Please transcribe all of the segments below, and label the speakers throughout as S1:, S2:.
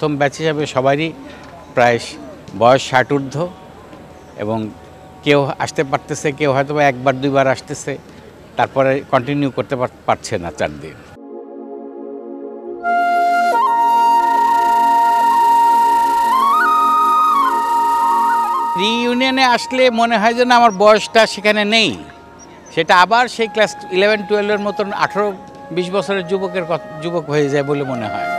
S1: প্রথম ব্যাচ হিসাবে সবারই প্রায় বয়স 60 ঊর্ধ্ব এবং কেউ আসতে পারতেছে, কেউ হয়তো একবার দুইবার আসতেছে, তারপরে কন্টিনিউ করতে পারছে না 4 দিন। রিইউনিয়নে আসলে মনে হয় যেন আমার বয়সটা সেখানে নেই, সেটা আবার সেই ক্লাস 11-12-এর মতন 18-20 বছরের যুবক হয়ে যায় বলে মনে হয়।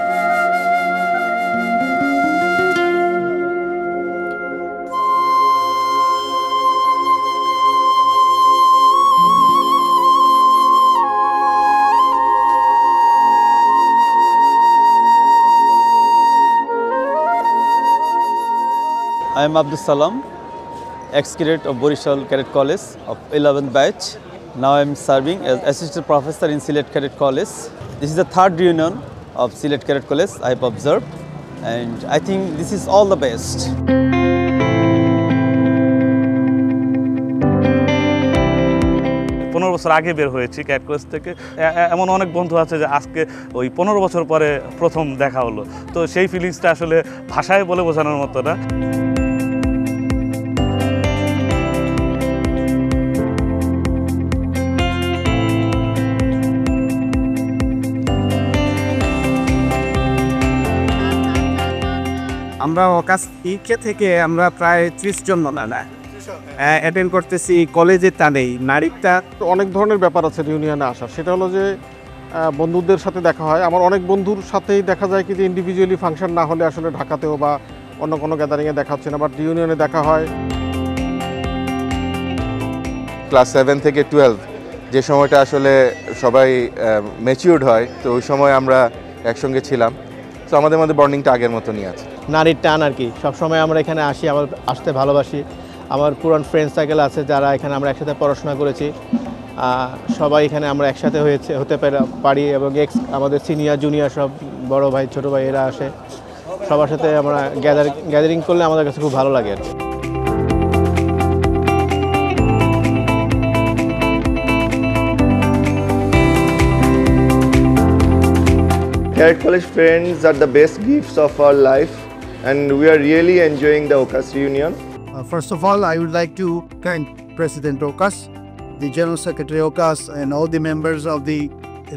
S2: I am Abdul Salam, ex-cadet of Borishal Cadet College of 11th batch. Now I am serving as assistant professor in Sylhet Cadet College. This is the 3rd reunion of Sylhet Cadet College I have observed, and I think this is all the best.
S3: 15 বছর আগে বের হয়েছি cat college থেকে। এমন অনেক বন্ধু আছে যে আজকে ওই 15 বছর পরে প্রথম দেখা হলো, তো সেই ফিলিংসটা আসলে ভাষায় বলে বোঝানোর মতো না।
S4: আমরা ওকাস ইকে থেকে আমরা প্রায় 30 জন না অ্যাটেন্ড করতেছি, কলেজে তা নেই। নারীটা
S5: অনেক ধরনের ব্যাপার আছে রিউনিয়নে আসার, সেটা হলো যে বন্ধুদের সাথে দেখা হয়। আমার অনেক বন্ধুর সাথেই দেখা যায় কি যে ইন্ডিভিজুয়ালি ফাংশন না হলে আসলে ঢাকাতেও বা অন্য কোনো গ্যাদারিংয়ে দেখা হচ্ছে না, বাট রিউনিয়নে দেখা হয়।
S6: ক্লাস 7 থেকে 12 যে সময়টা আসলে সবাই ম্যাচিউরড হয়, তো ওই সময় আমরা একসঙ্গে ছিলাম, তো আমাদের মধ্যে বন্ডিংটা আগের মতনই আছে।
S7: নারীর টান আর কি, সবসময় আমরা এখানে আসি, আবার আসতে ভালোবাসি। আমার পুরান ফ্রেন্ড সার্কেল আছে যারা এখানে আমরা একসাথে পড়াশোনা করেছি, সবাই এখানে আমরা একসাথে হতে পারি এবং আমাদের সিনিয়র জুনিয়র সব বড় ভাই ছোটো ভাই এরা আসে, সবার সাথে আমরা গ্যাদারিং করলে আমাদের কাছে খুব ভালো লাগে আর কি।
S8: Cadet College friends are the best gifts of our life, and we are really enjoying the OCAS reunion.
S9: First of all, I would like to thank President OCAS, the General Secretary OCAS, and all the members of the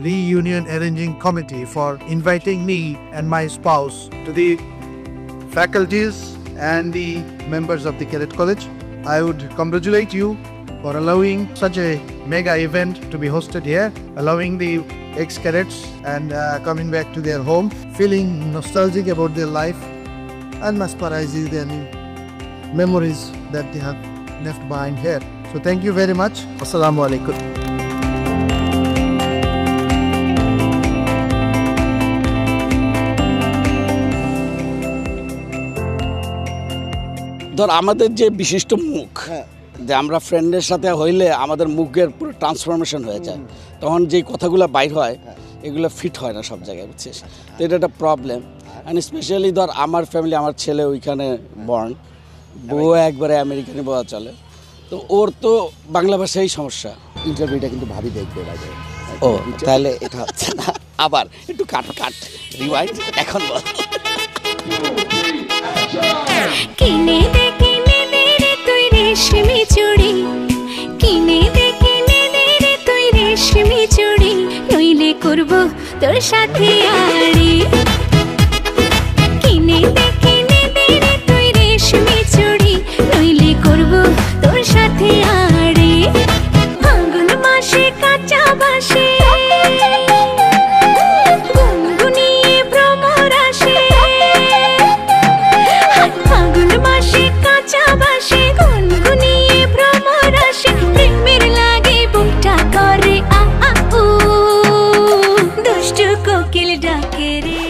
S9: Reunion Arranging Committee for inviting me and my spouse, to the faculties and the members of the Cadet College. I would congratulate you for allowing such a mega event to be hosted here, allowing the ex-cadets and coming back to their home, feeling nostalgic about their life and mesmerizing their memories that they have left behind here. So thank you very much. Assalamu alaikum.
S10: ধর আমাদের যে বিশিষ্ট মুখ, যে আমরা ফ্রেন্ডের সাথে হইলে আমাদের মুখের পুরো ট্রান্সফরমেশন হয়ে যায়, তখন যেই কথাগুলো বাইর হয় এগুলো ফিট হয় না সব জায়গায়, বুঝছিস? তো এটা একটা প্রবলেম। অ্যান্ড স্পেশালি ধর আমার ফ্যামিলি, আমার ছেলে ওইখানে বর্ন, বউ একবারে আমেরিকানি বলা চলে, তো ওর তো বাংলা ভাষাই সমস্যা।
S11: ইন্টারভিউটা কিন্তু ভাবি দেখবে বাইরে।
S10: ও তাহলে এটা হচ্ছে না, আবার একটু কাট রিওয়াইন্ড, এখন বল।
S12: কিনে দে রে তুই রেশমি চুড়ি, কিনে দে রে তুই রেশমি চুড়ি, নইলে করব তোর সাথে আড়ি। কিনে দে রে তুই রেশমি চুড়ি, নইলে করব তোর সাথে আড়ি। ফাল্গুন মাসে কাঁচা বাসে গুনগুনিয়ে ভ্রমর আসে, ফাল্গুন মাসে কাঁচা বাসে গুনগুনিয়ে ভ্রমর আসে, প্রেমের লাগে বুকটা করে আ আ উ, দুষ্টু কোকিল ডাকে রে।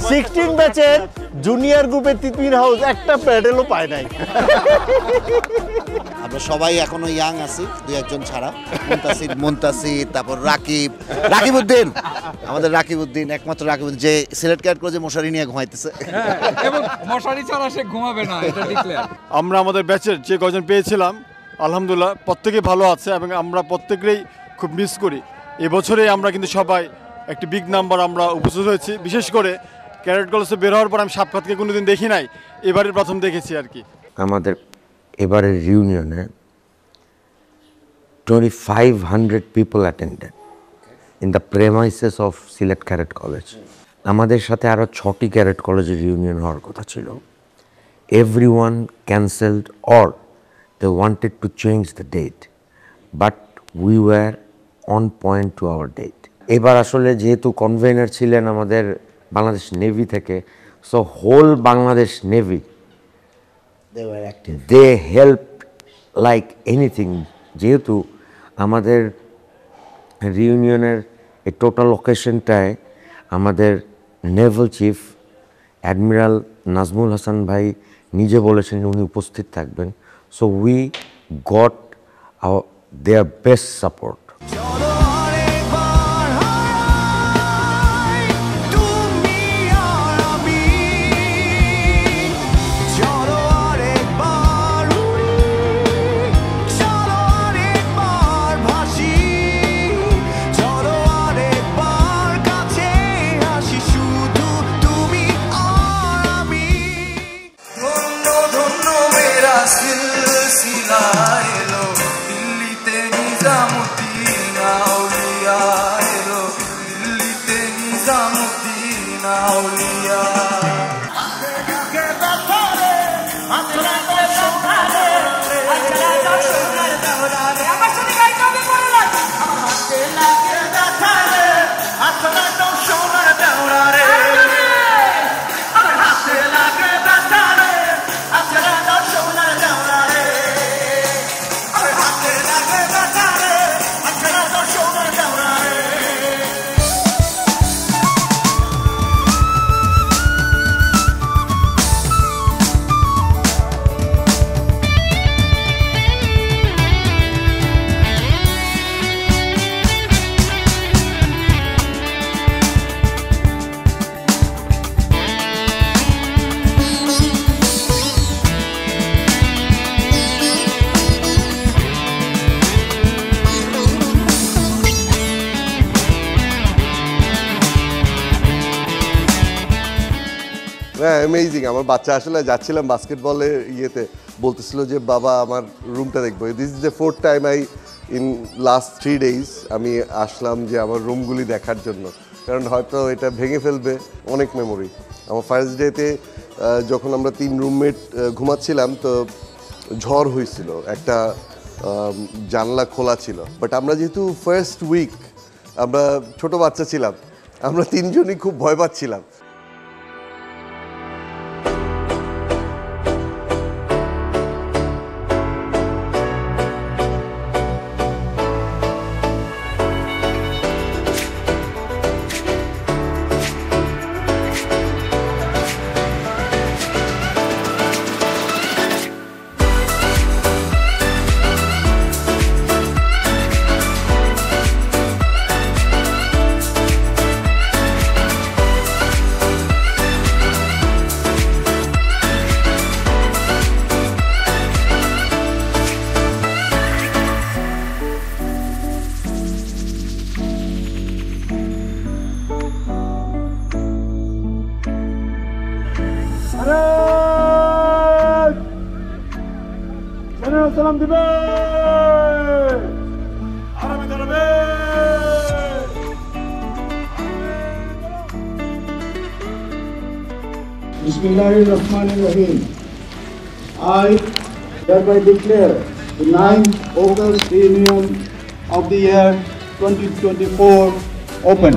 S13: 16 ব্যাচের জুনিয়র গ্রুপের তিতমির হাউস একটা প্যাডেলও পায় নাই।
S11: আমরা সবাই এখনো ইয়াং আছি, 2-1 ছাড়া। মুনতাসির, তারপর রাকিবউদ্দিন, আমাদের রাকিবউদ্দিন, একমাত্র রাকিবউদ্দিন যে সিলেট ক্যাডেট কলেজে মশারি নিয়ে ঘুমাইতেছে,
S14: এবং মশারি ছাড়া সে ঘুমাবে না, এটা ডিক্লেয়ার।
S15: আমরা আমাদের ব্যাচের যে কজন পেয়েছিলাম আলহামদুলিল্লাহ প্রত্যেকেই ভালো আছে এবং আমরা প্রত্যেকেই খুব মিস করি। এবছরে আমরা কিন্তু সবাই একটি বিগ নাম্বার আমরা উপস্থিত হয়েছি, বিশেষ করে ক্যাডেট কলেজে বের হওয়ার পর আমি সাপখাতকে কোনোদিন দেখি নাই, এবারে প্রথম দেখেছি আর কি।
S16: আমাদের এবারের রিউনিয়নে 2500 people attended in the premises of Sylhet Cadet College. আমাদের সাথে আরও 6টি ক্যাডেট কলেজের রিউনিয়ন হওয়ার কথা ছিল। Everyone cancelled or they wanted to change the date, but we were on point to our date. এবার আসলে যেহেতু কনভেনার ছিলেন আমাদের বাংলাদেশ নেভি থেকে, so whole Bangladesh navy they helped like anything. যেহেতু আমাদের রিউনিয়নের এই টোটাল অকেশনটায় আমাদের নেভাল চিফ অ্যাডমিরাল নাজমুল হাসান ভাই নিজে বলেছেন উনি উপস্থিত থাকবেন, so we got their best support.
S17: Amazing. আমার বাচ্চা আসলে যাচ্ছিলাম বাস্কেটবলের ইয়েতে, বলতেছিল যে বাবা আমার রুমটা দেখবো। This is the 4th time in last 3 days আমি আসলাম যে আমার রুমগুলি দেখার জন্য, কারণ হয়তো এটা ভেঙে ফেলবে অনেক মেমোরি। আমার ফার্স্ট ডেতে যখন আমরা 3 রুমমেট ঘুমাচ্ছিলাম তো ঝড় হয়েছিল, একটা জানলা খোলা ছিল, বাট আমরা যেহেতু ফার্স্ট উইক আমরা ছোট বাচ্চা ছিলাম, আমরা 3 জনই খুব ভয় পাচ্ছিলাম।
S15: সালাম দিবে আরামে দাঁড়াবে।
S18: Bismillahirrahmanirrahim. I hereby declare the 9th August reunion of the year 2024 open.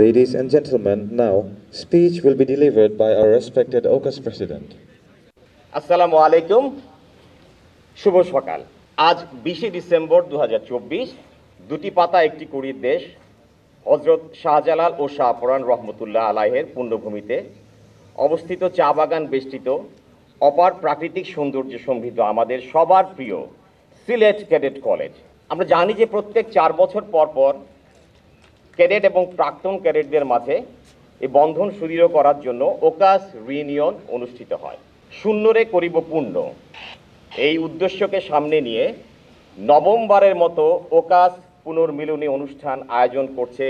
S19: Ladies and gentlemen, now speech will be delivered by our respected OCAS president.
S20: আসসালামু আলাইকুম, শুভ সকাল। আজ 20 ডিসেম্বর 2024, দুটি পাতা একটি কুড়ির দেশ হযরত শাহজালাল ও শাহপরান রহমতুল্লাহ আলাইহের পুণ্যভূমিতে অবস্থিত চা বাগান বেষ্টিত অপার প্রাকৃতিক সৌন্দর্য সমৃদ্ধ আমাদের সবার প্রিয় সিলেট ক্যাডেট কলেজ। আমরা জানি যে প্রত্যেক 4 বছর পর পর ক্যাডেট এবং প্রাক্তন ক্যাডেটদের মাঝে এই বন্ধন সুদৃঢ় করার জন্য ওকাস রিইউনিয়ন অনুষ্ঠিত হয়। শূন্যরে করিব পূর্ণ, এই উদ্দেশ্যকে সামনে নিয়ে নবমবারের মতো ওকাস পুনর্মিলনী অনুষ্ঠান আয়োজন করছে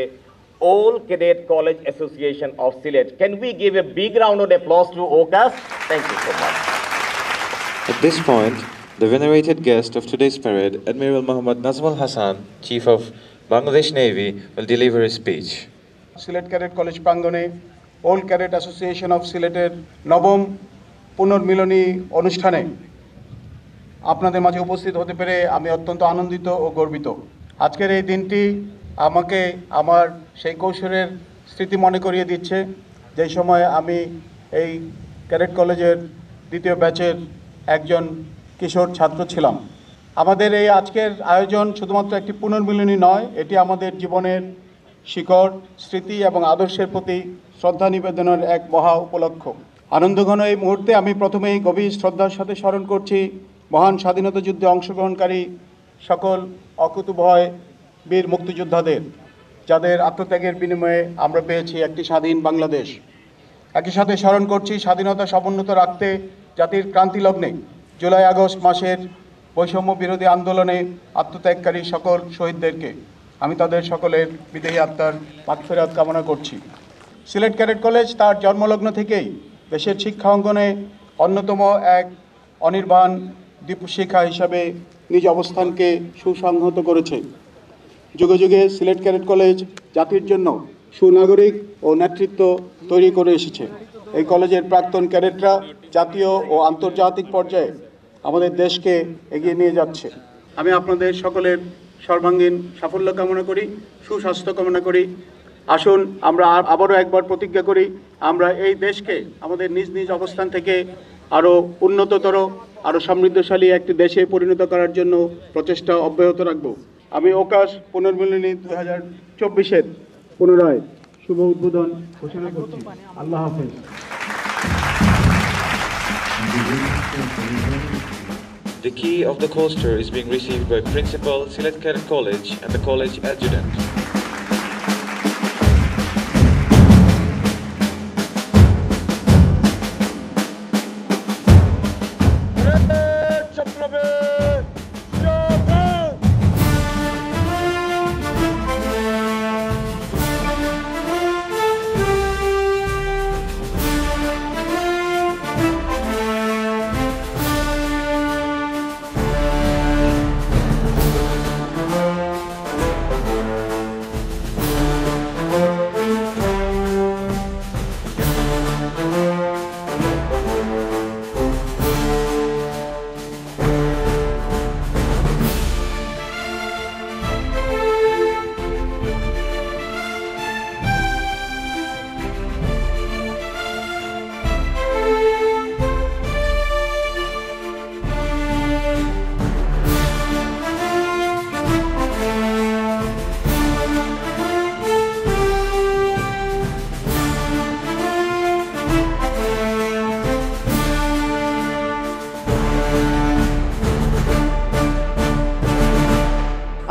S20: all cadet college association of Sylhet. Can we give a big round of applause to ওকাস? Thank you so much.
S19: At this point, the venerated guest of today's parade, Admiral Muhammad Nazmul Hasan, Chief of Bangladesh Navy, will deliver a speech.
S18: Sylhet cadet college প্রাঙ্গণে all cadet association of সিলেটের নবম পুনর্মিলনী অনুষ্ঠানে আপনাদের মাঝে উপস্থিত হতে পেরে আমি অত্যন্ত আনন্দিত ও গর্বিত। আজকের এই দিনটি আমাকে আমার সেই কৈশোরের স্মৃতি মনে করিয়ে দিচ্ছে, যেই সময় আমি এই ক্যাডেট কলেজের দ্বিতীয় ব্যাচের একজন কিশোর ছাত্র ছিলাম। আমাদের এই আজকের আয়োজন শুধুমাত্র একটি পুনর্মিলনী নয়, এটি আমাদের জীবনের শিকড়, স্মৃতি এবং আদর্শের প্রতি শ্রদ্ধা নিবেদনের এক মহা উপলক্ষ। আনন্দঘন এই মুহূর্তে আমি প্রথমেই গভীর শ্রদ্ধার সাথে স্মরণ করছি মহান স্বাধীনতা যুদ্ধে অংশগ্রহণকারী সকল অকুতোভয় বীর মুক্তিযোদ্ধাদের, যাদের আত্মত্যাগের বিনিময়ে আমরা পেয়েছি একটি স্বাধীন বাংলাদেশ। একই সাথে স্মরণ করছি স্বাধীনতা সমুন্নত রাখতে জাতির ক্রান্তি লগ্নে জুলাই আগস্ট মাসের বৈষম্য বিরোধী আন্দোলনে আত্মত্যাগকারী সকল শহীদদেরকে আমি তাদের সকলের বিদেহী আত্মার মাগফিরাত কামনা করছি। সিলেট ক্যাডেট কলেজ তার জন্মলগ্ন থেকেই দেশের শিক্ষা অঙ্গনে অন্যতম এক অনির্বাণ দীপশিখা হিসাবে নিজ অবস্থানকে সুসংহত করেছে। যুগে যুগে সিলেট ক্যাডেট কলেজ জাতির জন্য সুনাগরিক ও নেতৃত্ব তৈরি করে এসেছে। এই কলেজের প্রাক্তন ক্যাডেটরা জাতীয় ও আন্তর্জাতিক পর্যায়ে আমাদের দেশকে এগিয়ে নিয়ে যাচ্ছে। আমি আপনাদের সকলের সর্বাঙ্গীন সাফল্য কামনা করি, সুস্বাস্থ্য কামনা করি। আসুন আমরা আবারও একবার প্রতিজ্ঞা করি, আমরা এই দেশকে আমাদের নিজ নিজ অবস্থান থেকে আরও উন্নততর, আরও সমৃদ্ধশালী একটি দেশে পরিণত করার জন্য প্রচেষ্টা অব্যাহত রাখব। আমি ওকাস পুনর্মিলনী 2024-এর পুনরায় শুভ উদ্বোধন ঘোষণা করছি। আল্লাহ হাফেজ।
S19: The key of the coaster is being received by Principal, Silet Cadet College and the College Adjutant.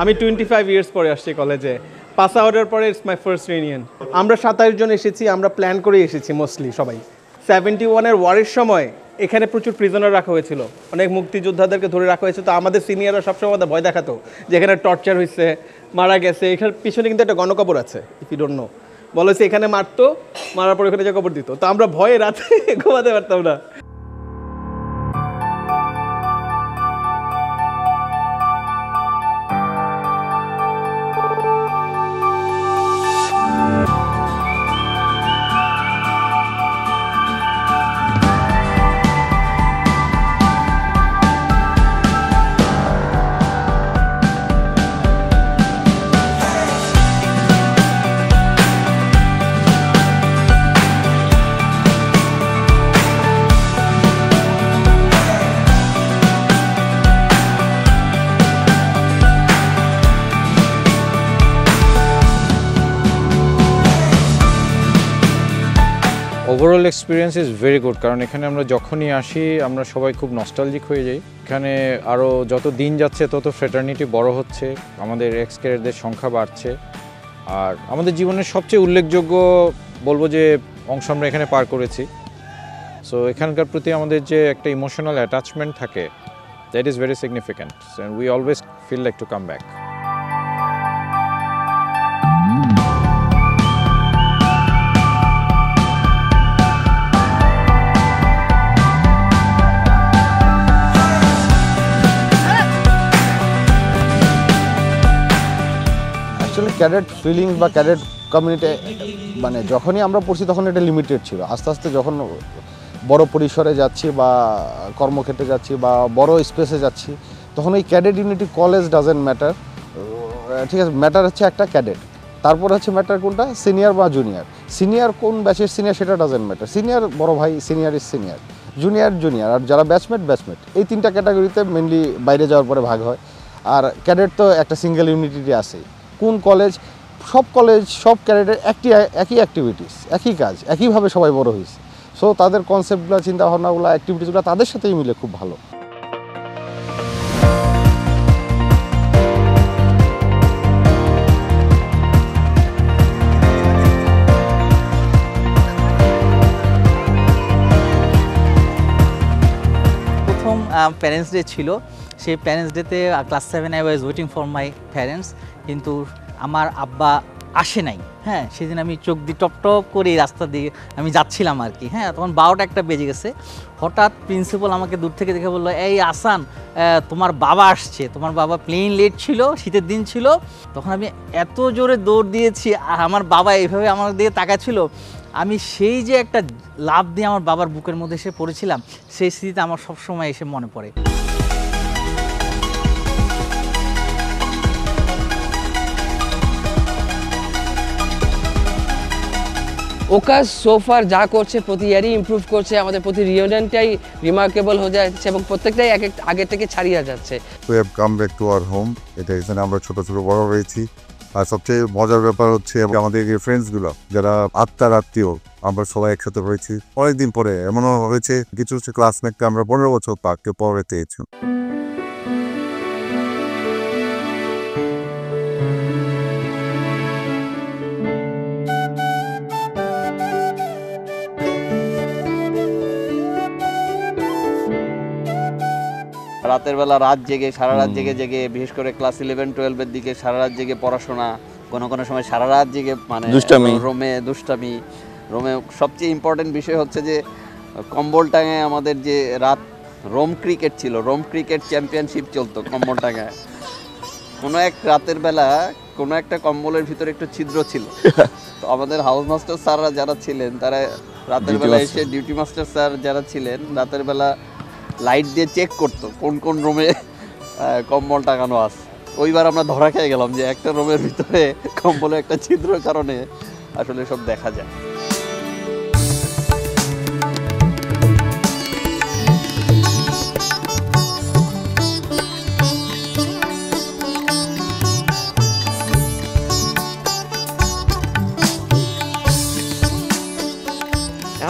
S7: আমি 25 ইয়ার্স পরে আসছি কলেজে। পাস আউটের পরে ইটস মাই ফার্স্ট রিউনিয়ন। আমরা 27 জন এসেছি, আমরা প্ল্যান করে এসেছি মোস্টলি সবাই। 71-এর ওয়ারের সময় এখানে প্রচুর প্রিজনার রাখা হয়েছিল, অনেক মুক্তিযোদ্ধাদেরকে ধরে রাখা হয়েছে। তো আমাদের সিনিয়ররা সবসময় আমাদের ভয় দেখাতো যে এখানে টর্চার হয়েছে, মারা গেছে। এখানে পিছনে কিন্তু একটা গণকবর আছে, ইফ ইউ ডোন্ট নো। বলেছে এখানে মারতো, মারার পর এখানে যে কবর দিত। তো আমরা ভয়ে রাতে ঘুমাতে পারতাম না।
S21: Overall experience is very good, কারণ এখানে আমরা যখনই আসি আমরা সবাই খুব নস্টালজিক হয়ে যাই। এখানে আরও যত দিন যাচ্ছে তত ফ্রেটার্নিটি বড় হচ্ছে, আমাদের এক্স ক্যাডেটদের সংখ্যা বাড়ছে। আর আমাদের জীবনের সবচেয়ে উল্লেখযোগ্য বলবো যে অংশ আমরা এখানে পার করেছি। সো এখানকার প্রতি আমাদের যে একটা ইমোশনাল অ্যাটাচমেন্ট থাকে, that is very significant and we always feel like to come back.
S22: Actually cadet feelings বা ক্যাডেট কমিউনিটি মানে যখনই আমরা পড়ছি তখন এটা লিমিটেড ছিল। আস্তে আস্তে যখন বড় পরিসরে যাচ্ছি বা কর্মক্ষেত্রে যাচ্ছি বা বড় স্পেসে যাচ্ছি, তখন এই cadet unity college doesn't matter, ঠিক আছে? ম্যাটার হচ্ছে একটা ক্যাডেট, তারপর হচ্ছে ম্যাটার কোনটা, সিনিয়র বা জুনিয়র। সিনিয়র কোন ব্যাচের সিনিয়র সেটা ডাজেন্ট ম্যাটার, সিনিয়র বড় ভাই, senior is senior, junior junior, আর যারা ব্যাচমেট ব্যাচমেট, এই তিনটা ক্যাটাগরিতে মেনলি বাইরে যাওয়ার পরে ভাগ হয়। আর ক্যাডেট তো একটা সিঙ্গেল ইউনিটি আছে। কোন কলেজ, সব ক্যাডেটের একই অ্যাক্টিভিটিস, একই কাজ, একইভাবে সবাই বড় হয়েছে। সো তাদের কনসেপ্টগুলো, চিন্তাভাবনাগুলো, অ্যাক্টিভিটিসগুলো তাদের সাথেই মিলে খুব ভালো।
S23: প্রথম প্যারেন্টস ডে ছিল, সেই প্যারেন্টস ডেতে class 7 I was waiting for my parents, কিন্তু আমার আব্বা আসে নাই। হ্যাঁ, সেদিন আমি চোখ দিয়ে টপ টপ করে রাস্তা দিয়ে আমি যাচ্ছিলাম আর কি। হ্যাঁ, তখন 12টা একটা বেজে গেছে। হঠাৎ প্রিন্সিপাল আমাকে দূর থেকে দেখে বললো, এই আসান, তোমার বাবা আসছে। তোমার বাবা প্লেন লেট ছিল, শীতের দিন ছিল। তখন আমি এত জোরে দৌড় দিয়েছি, আর আমার বাবা এইভাবে আমার দিকে তাকাচ্ছিল। আমি সেই যে একটা লাফ দিয়ে আমার বাবার বুকের মধ্যে এসে পড়েছিলাম, সেই স্মৃতিতে আমার সবসময় এসে মনে পড়ে।
S24: ওকাস সোফার যা করছে প্রতি ইয়ারই ইমপ্রুভ করছে, আমাদের প্রতি রিউনিয়নটাই রিমার্কেবল হয়ে যাচ্ছে এবং প্রত্যেকটাই আগে থেকে ছাড়িয়ে যাচ্ছে।
S25: We have come back to our home. এটা এখানে আমরা ছোট ছোট বড় হয়েছি। আর সবচেয়ে মজার ব্যাপার হচ্ছে আমাদের এই ফ্রেন্ডসগুলো যারা আত্মার আত্মীয়, আমরা সবাই একসাথে হয়েছি অনেকদিন পরে। এমনও হয়েছে কিছু ক্লাসমেটকে আমরা 15 বছর পাকে পরে পেয়েছি।
S26: রাতের বেলা রাত জেগে, সারা রাত জেগে, বিশেষ করে ক্লাস 11-12-এর দিকে সারা রাত জেগে পড়াশোনা, কোনো সময় সারা রাত জেগে মানে দুষ্টামি। রোমে সবচেয়ে ইম্পর্টেন্ট বিষয় হচ্ছে যে কম্বলটাঙ্গায় আমাদের যে রাত রোম ক্রিকেট ছিল, রোম ক্রিকেট চ্যাম্পিয়নশিপ চলতো কম্বলটাঙ্গায়। কোনো এক রাতের বেলা কোনো একটা কম্বলের ভিতরে একটু ছিদ্র ছিল, তো আমাদের হাউস মাস্টার স্যাররা যারা ছিলেন তারা রাতের বেলা এসে, ডিউটি মাস্টার স্যার যারা ছিলেন রাতের বেলা লাইট দিয়ে চেক করতো কোন রুমে কম্বল টাঙানো আছে। ওইবার আমরা ধরা খেয়ে গেলাম যে একটা রুমের ভিতরে কম্বলে একটা ছিদ্রের কারণে আসলে সব দেখা যায়।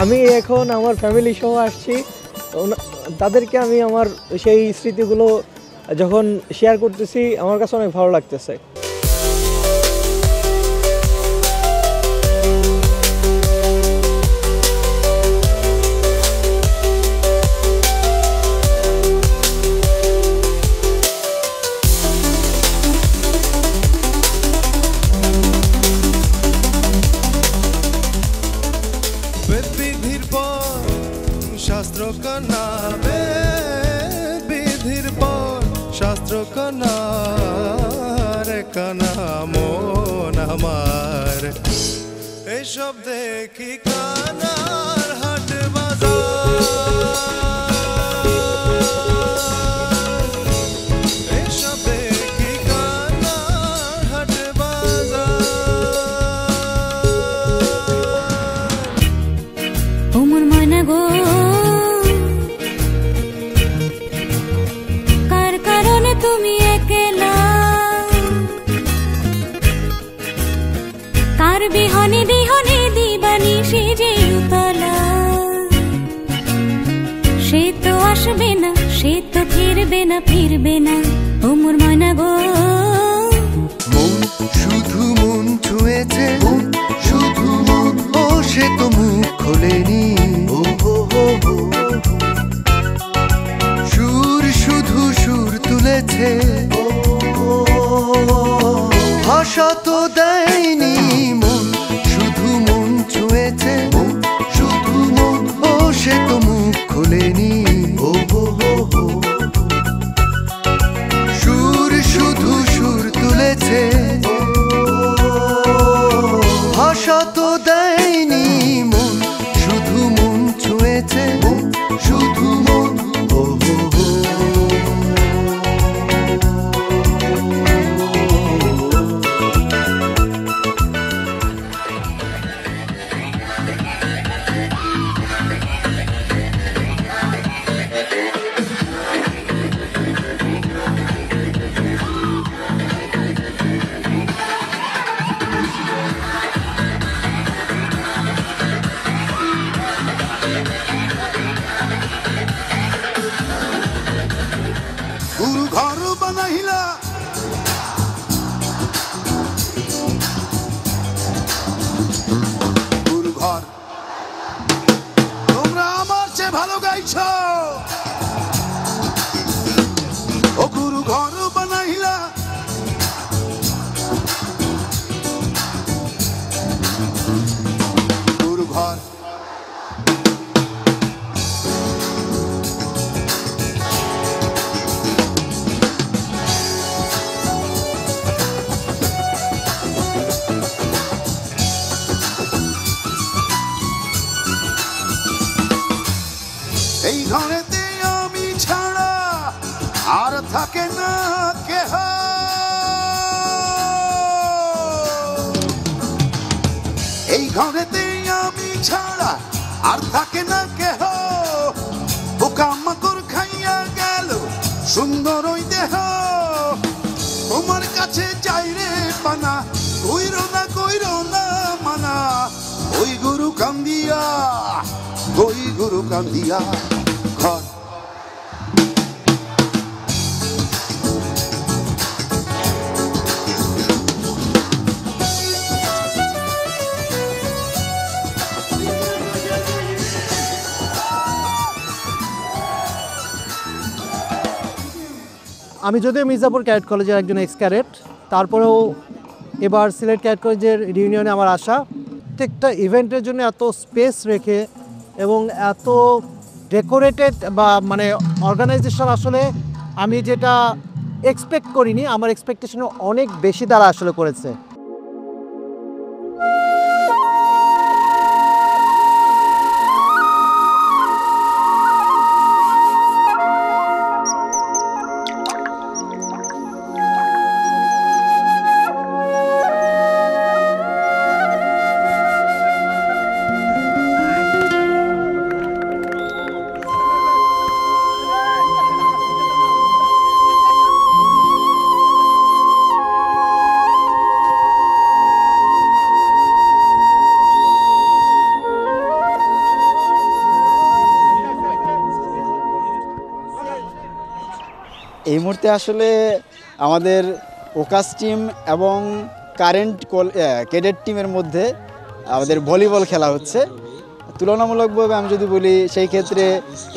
S27: আমি এখন আমার ফ্যামিলি সহ আসছি, তাদেরকে আমি আমার সেই স্মৃতিগুলো যখন শেয়ার করতেছি আমার কাছে অনেক ভালো লাগতেছে।
S28: शास्त्र का नाम विधिर पर शास्त्र का नाम हमार ए शब्द की कानार हट बाजार ए शब्द की कानार हट बाजार
S12: उमर मना गो তুমি একলা কার বিহনে দিহনে দিবানি সে যে উতলা। সে তো ফিরবে না ও মোর ময়না গো।
S28: মন শুধু মন ছুঁয়েছে, মন শুধু মন, ও সে তো মুখ খোলেনি। ও হো হো হো, সুর শুধু সুর তুলেছে, ভাষা তো দেয়নি। মন শুধু মন ছুঁয়েছে, মন শুধু মন, ও সে তো মুখ খোলেনি। ও হো হো হো, সুর শুধু সুর তুলেছে, ভাষা তো দেয়নি। মন শুধু মন ছুঁয়েছে, মন শুধু মন। ও হো হো, গুরু ঘর বানাইলা, গুরু ঘর। তোমরা আমার চেয়ে ভালো গাইছ, ও গুরু ঘর বানাইলা। গুরু ঘর এই ঘরেতে আমি ছাড়া আর থাকে না কেহ। এই ঘরেতে আমি ছাড়া আর থাকে না কেহ। পোকামাকড় খাইয়া গেল সুন্দর ওই দেহ। তোমার কাছে যাই রে পানা, কইরো না মানা। ওই গুরু কান্দিয়া, ওই গুরু কান্দিয়া। ঘর
S1: আমি যদিও মির্জাপুর ক্যাডেট কলেজের একজন এক্স ক্যাডেট, তারপরেও এবার সিলেট ক্যাডেট কলেজের রিউনিয়নে আমার আসা। প্রত্যেকটা ইভেন্টের জন্য এত স্পেস রেখে এবং এত ডেকোরেটেড বা মানে অর্গানাইজেশন, আসলে আমি যেটা এক্সপেক্ট করিনি, আমার এক্সপেকটেশনে অনেক বেশি তারা আসলে করেছে।
S2: এই মুহূর্তে আসলে আমাদের ওকাস টিম এবং কারেন্ট ক্যাডেট টিমের মধ্যে আমাদের ভলিবল খেলা হচ্ছে। তুলনামূলকভাবে আমি যদি বলি, সেই ক্ষেত্রে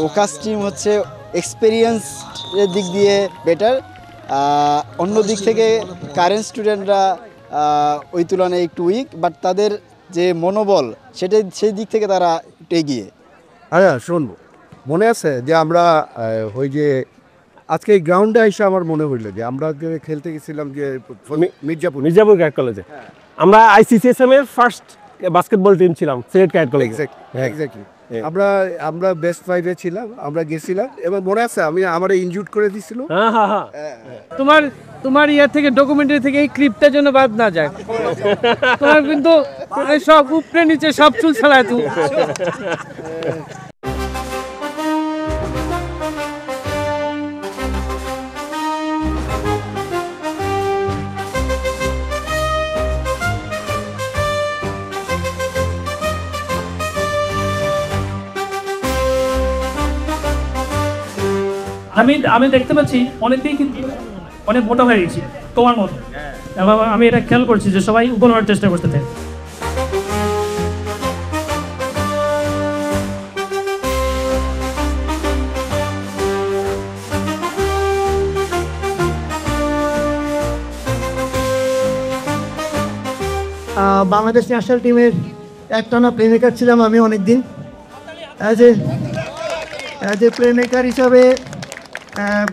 S2: ওকাস টিম হচ্ছে এক্সপিরিয়েন্সের দিক দিয়ে বেটার। অন্য দিক থেকে কারেন্ট স্টুডেন্টরা ওই তুলনায় একটু উইক, বাট তাদের যে মনোবল সেই দিক থেকে তারা একটু এগিয়ে।
S3: হ্যাঁ শুনবো, মনে আছে যে আমরা ওই যে আজকে এই গ্রাউন্ডে এসে আমার মনে হইল যে আমরা খেলতে গেছিলাম যে
S4: মির্জাপুর ক্যাডেট কলেজে। আমরা আইসিসিএসএম এর ফার্স্ট বাস্কেটবল টিম ছিলাম সিলেট ক্যাডেট কলেজে।
S3: এক্স্যাক্টলি, আমরা বেস্ট 5-এ ছিলাম, আমরা গেছিলাম। এবার মনে আছে আমার ইনজুর্ড করে দিছিল।
S4: হ্যাঁ তোমার ইয়া থেকে ডকুমেন্টারি থেকে এই ক্লিপটা যেন বাদ না যায়। তোমার কিন্তু সব উপরে নিচে সব চুল ছাড়ায় তুমি। আমি দেখতে পাচ্ছি অনেকেই কিন্তু অনেক মোটা হয়ে গেছি তোমার মতো, এবং আমি এটা খেয়াল করছি যে সবাই উপর হওয়ার চেষ্টা করতেছে।
S1: বাংলাদেশ ন্যাশনাল টিমের একটানা প্লেমেকার ছিলাম আমি অনেক দিন। অ্যাজ এ প্লেমেকার হিসাবে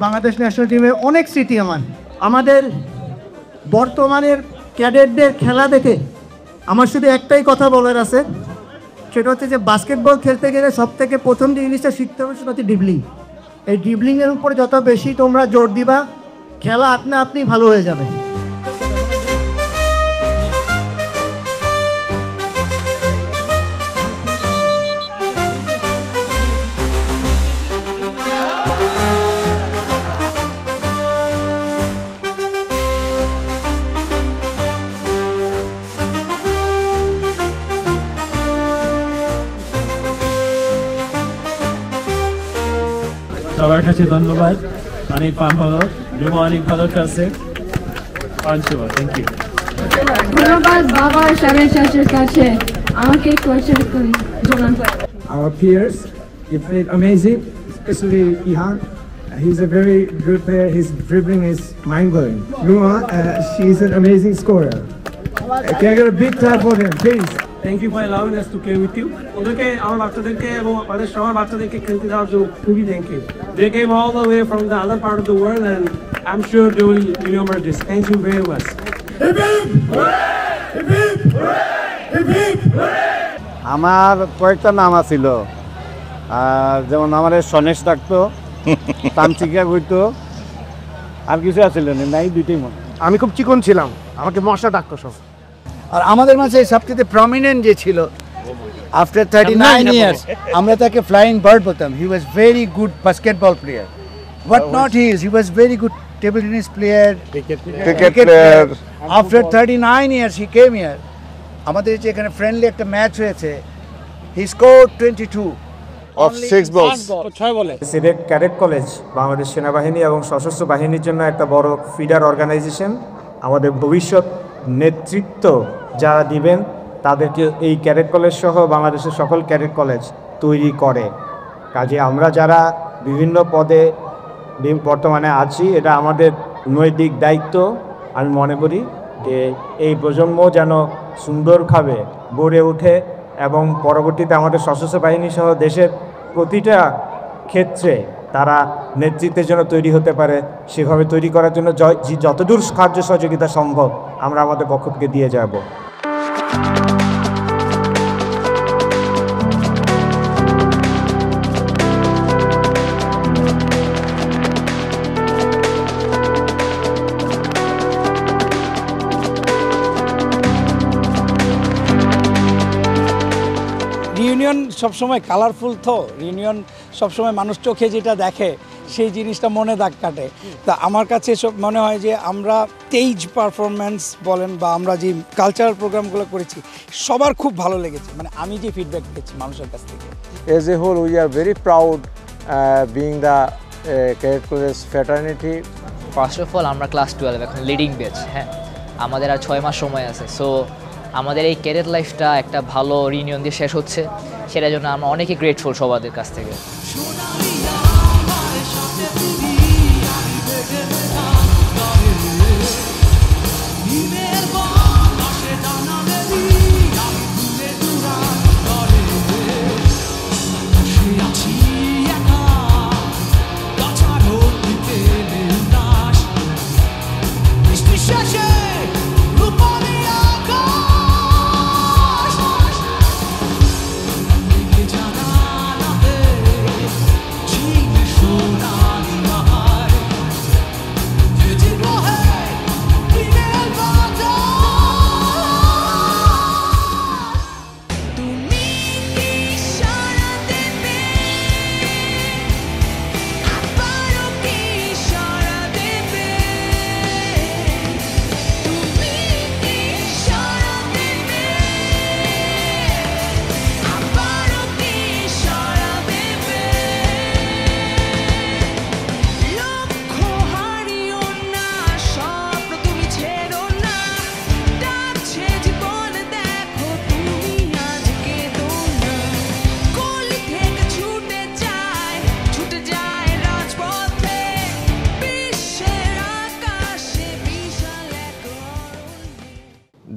S1: বাংলাদেশ ন্যাশনাল টিমের অনেক স্মৃতি আমাদের বর্তমানের ক্যাডেটদের খেলা দেখে আমার শুধু একটাই কথা বলার আছে, সেটা হচ্ছে যে বাস্কেটবল খেলতে গেলে সবথেকে প্রথম যে জিনিসটা শিখতে হবে সেটা হচ্ছে ড্রিবলিং। এই ড্রিবলিংয়ের উপরে যত বেশি তোমরা জোর দিবা, খেলা আপনি ভালো হয়ে যাবে।
S4: সবার কাছে ধন্যবাদ, অনেক ভালো, অনেক ভালো কাছে। Thank you.
S5: ধন্যবাদ বাবা সাবেক শাসের কাছে আমাকে কোয়েশ্চেন জানান।
S6: Our peers, he played amazing, especially Ihan. He's a very good player. His dribbling is mind-blowing. Numa, she's an amazing scorer. Can I get a big clap for them, please?
S4: Thank you for allowing us to play with you. ওদেরকে আমার বাচ্চাদেরকে এবং আমাদের সবার বাচ্চাদেরকে খেলতে দেওয়ার জন্য খুবই thank you. They came all the way from the other part of the world and I'm sure they will remember this. Thank you very much.
S22: আমার কয়েকটা নাম আছিল, যেমন আমার সনেশ থাকতো, তামচিকা করতো, আর কিছু আছিল নাই, দুইটাই মনে।
S1: আমি খুব চিকন ছিলাম, আমাকে মশা ডাকতো সব।
S8: আর আমাদের মাঝে সবচেয়ে প্রমিনেন্ট যে ছিল, আফটার 39 ইয়ার্স আমরা তাকে ফ্লাইং বার্ড বলতাম। He was very good basketball player, what not he is, he was very good table tennis player, cricket player. After 39 years he came here. আমাদের যে এখানে ফ্রেন্ডলি একটা ম্যাচ হয়েছে, he scored 22
S9: of 6 balls.
S6: Sylhet cadet college Bangladesh সেনাবাহিনী এবং সশস্ত্র বাহিনীর জন্য একটা বড় ফিডার অর্গানাইজেশন। আমাদের ভবিষ্যৎ নেতৃত্ব যারা দিবেন তাদেরকে এই ক্যাডেট কলেজ সহ বাংলাদেশের সকল ক্যাডেট কলেজ তৈরি করে। কাজে আমরা যারা বিভিন্ন পদে বর্তমানে আছি, এটা আমাদের নৈতিক দায়িত্ব। আমি মনে করি যে এই প্রজন্ম যেন সুন্দরভাবে গড়ে ওঠে এবং পরবর্তীতে আমাদের সশস্ত্র বাহিনী সহ দেশের প্রতিটা ক্ষেত্রে তারা নেতৃত্বের জন্য তৈরি হতে পারে। সেভাবে তৈরি করার জন্য যতদূর সাহায্য সহযোগিতা সম্ভব আমরা আমাদের পক্ষ থেকে দিয়ে যাব।
S10: রিউনিয়ন সবসময় কালারফুল, তো রিউনিয়ন সবসময় মানুষ চোখে যেটা দেখে সেই জিনিসটা মনে দাগ কাটে। তা আমার কাছে সব মনে হয় যে আমরা স্টেজ পারফরমেন্স বলেন বা আমরা যে কালচারাল প্রোগ্রামগুলো করেছি সবার খুব ভালো লেগেছে, মানে আমি যে ফিডব্যাক পেয়েছি মানুষের কাছ থেকে।
S11: As a whole, we are very proud being the Cadet College fraternity.
S13: First of all আমরা ক্লাস 12 এখন লিডিং ব্যাচ। হ্যাঁ, আমাদের আর 6 মাস সময় আছে। সো আমাদের এই ক্যাডেট লাইফটা একটা ভালো রিউনিয়ন দিয়ে শেষ হচ্ছে, সেটার জন্য আমরা অনেকে গ্রেটফুল সবাদের কাছ থেকে।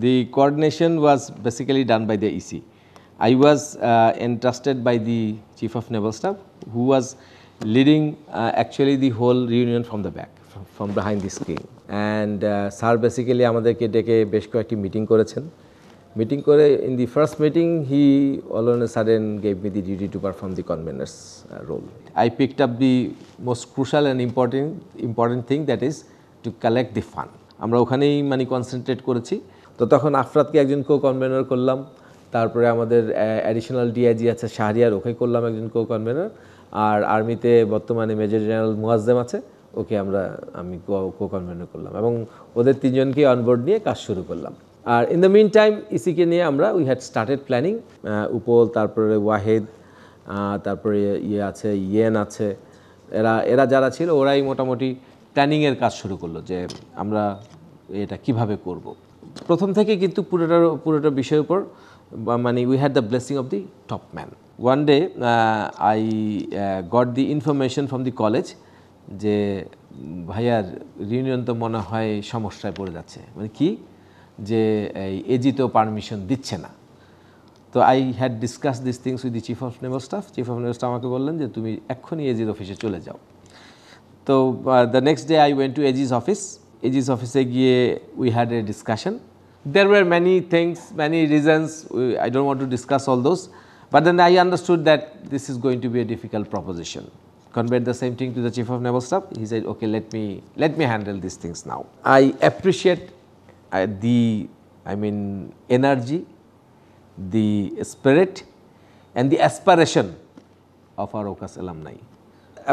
S7: The coordination was basically done by the EC. I was entrusted by the Chief of Naval Staff, who was leading actually the whole reunion from the back, from behind the screen. And sir basically আমাদেরকে ডেকে বেশ কয়েকটি meeting করেছেন। Meeting করে in the first meeting he all on a sudden gave me the duty to perform the convener's role. I picked up the most crucial and important thing, that is to collect the fund. আমরা ওখানেই মানে concentrate করেছি। তো তখন আফরাতকে একজন co convener করলাম, তারপরে আমাদের অ্যাডিশনাল ডিআইজি আছে শাহরিয়ার, ওকে করলাম একজন কো-কনভেনর, আর আর্মিতে বর্তমানে মেজর জেনারেল মুয়াজ্জেম আছে, ওকে আমি কো-কনভেনর করলাম এবং ওদের তিনজনকে অনবোর্ড নিয়ে কাজ শুরু করলাম। আর ইন দ্য মিন টাইম ইসিকে নিয়ে আমরা উই হ্যাড স্টার্টেড প্ল্যানিং, উপল, তারপরে ওয়াহেদ, তারপরে আছে ইয়েন আছে, এরা যারা ছিল ওরাই মোটামুটি প্ল্যানিংয়ের কাজ শুরু করলো যে আমরা এটা কিভাবে করব। প্রথম থেকে কিন্তু পুরোটা বিষয়ের উপর মানে we had the blessing of the top man. One day I got the information from the college যে ভাইয়ার রিউনিয়ন তো মনে হয় সমস্যায় পড়ে যাচ্ছে, মানে কি যে এই এজি তো পারমিশন দিচ্ছে না। তো I had discuss this things with the chief of Naval staff. Chief of Naval staff আমাকে বললেন যে তুমি এক্ষুনি এজির অফিসে চলে যাও। তো the next day I went to AG's office. AG's অফিসে গিয়ে we had a discussion. There were many things, many reasons, I don't want to discuss all those, but then I understood that this is going to be a difficult proposition. Conveyed the same thing to the Chief of Naval Staff. He said, okay, let me handle these things now. I appreciate the energy, the spirit and the aspiration of our OCAS alumni.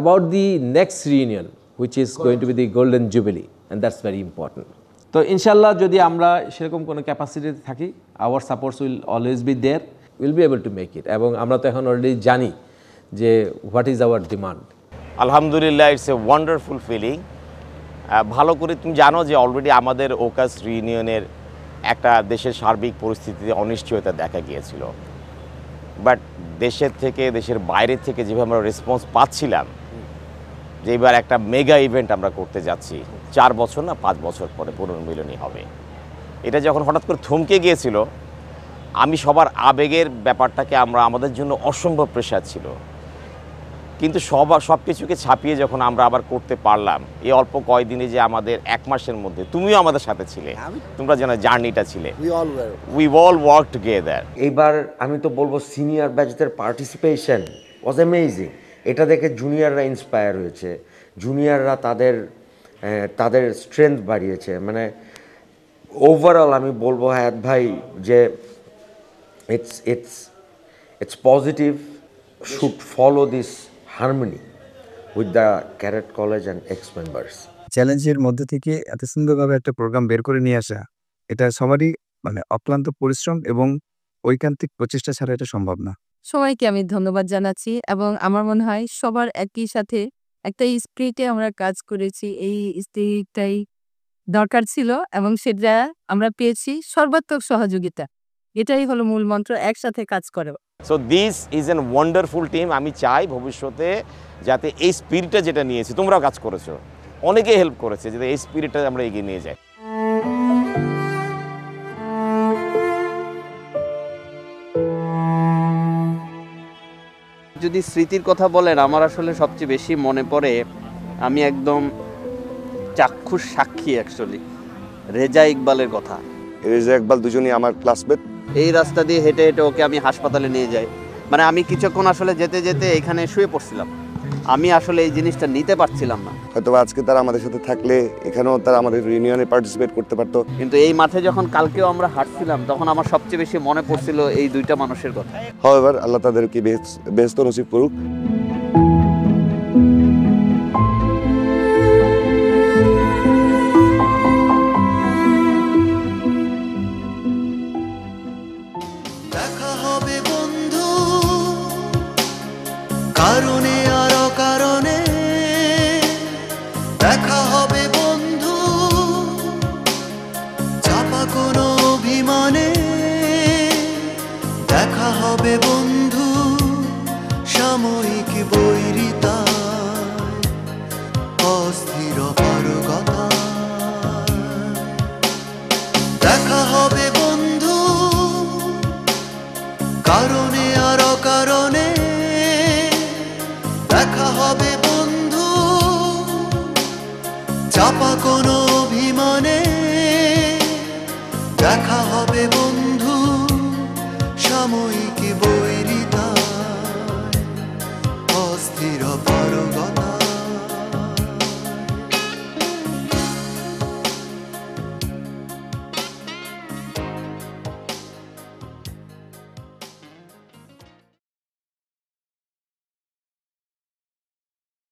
S7: About the next reunion, which is going to be the Golden Jubilee, and that's very important. তো ইনশাল্লাহ যদি আমরা সেরকম কোনো ক্যাপাসিটিতে থাকি, our supports will always be there, will be able to make it. এবং আমরা তো এখন অলরেডি জানি যে হোয়াট ইজ আওয়ার ডিমান্ড।
S14: আলহামদুলিল্লাহ, ইটস এ ওয়ান্ডারফুল ফিলিং। ভালো করে তুমি জানো যে অলরেডি আমাদের ওকাস রিউনিয়নের একটা দেশের সার্বিক পরিস্থিতিতে অনিশ্চয়তা দেখা গিয়েছিল, বাট দেশের থেকে দেশের বাইরে থেকে যেভাবে আমরা রেসপন্স পাচ্ছিলাম যে এবার একটা মেগা ইভেন্ট আমরা করতে যাচ্ছি, 4 বছর না 5 বছর পরে পুনর্মিলনী হবে, এটা যখন হঠাৎ করে থমকে গিয়েছিল, আমি সবার আবেগের ব্যাপারটাকে আমাদের জন্য অসম্ভব প্রেশার ছিল, কিন্তু সব কিছুকে ছাপিয়ে যখন আমরা আবার করতে পারলাম, এই অল্প কয়দিনে যে আমাদের 1 মাসের মধ্যে, তুমিও আমাদের সাথে ছিলে, তোমরা যেন জার্নিটা ছিলে, উই অল ওয়ার্ক টুগেদার।
S15: এইবার আমি তো বলবো সিনিয়র ব্যাচদের পার্টিসিপেশন ওয়াজ অ্যামেজিং। এটা দেখে জুনিয়ররা ইন্সপায়ার হয়েছে, জুনিয়ররা তাদের স্ট্রেংথ বাড়িয়েছে। মানে ওভারঅল আমি বলবো হায়াত ভাই যে it's positive, should follow this harmony with the cadet college and x members.
S16: চ্যালেঞ্জের মধ্যে থেকে এত সুন্দরভাবে একটা প্রোগ্রাম বের করে নিয়ে আসা, এটা সবারই মানে অক্লান্ত পরিশ্রম এবং ঐকান্তিক প্রচেষ্টা ছাড়া এটা সম্ভব না।
S17: সবাইকে আমি ধন্যবাদ জানাচ্ছি এবং আমার মনে হয় সবার একই সাথে একটা স্পিরিটে আমরা কাজ করেছি, এই স্পিরিটটাই দরকার ছিল এবং সেটা আমরা পেয়েছি। সর্বাত্মক সহযোগিতা, এটাই হলো মূল মন্ত্র, একসাথে কাজ করে।
S14: So this is an wonderful team. আমি চাই ভবিষ্যতে যাতে এই স্পিরিটটা যেটা নিয়েছি, তোমরাও কাজ করেছো, অনেকে হেল্প করেছে, যাতে এই স্পিরিটটা আমরা এগিয়ে নিয়ে যাই।
S26: যদি স্মৃতির কথা বলেন, আমার আসলে সবচেয়ে বেশি মনে পড়ে, আমি একদম চাক্ষুষ সাক্ষী অ্যাকচুয়ালি রেজা ইকবালের কথা।
S9: রেজা ইকবাল দুজনই আমার ক্লাসমেট।
S26: এই রাস্তা দিয়ে হেঁটে হেঁটে ওকে আমি হাসপাতালে নিয়ে যাই, মানে আমি কিছুক্ষণ আসলে যেতে যেতে এখানে শুয়ে পড়ছিলাম, আমি আসলে এই জিনিসটা নিতে পারছিলাম না।
S9: হয়তো আজকে তারা আমাদের সাথে থাকলে এখানেও তারা আমাদের রিউনিয়নে পার্টিসিপেট করতে পারতো।
S26: কিন্তু এই মাঠে যখন কালকেও আমরা হাঁটছিলাম, তখন আমার সবচেয়ে বেশি মনে পড়ছিল এই 2টা মানুষের কথা।
S9: হাওয়েভার, আল্লাহ তাদেরকে বেহেশত নসিব করুক।
S28: দেখা হবে বন্ধু, কারণে আর অকারণে দেখা হবে বন্ধু, চাপা কোনো অভিমানে দেখা হবে বন্ধু, সাময়িক চাপা কোনো অভিমানে দেখা হবে বন্ধু সাময়িক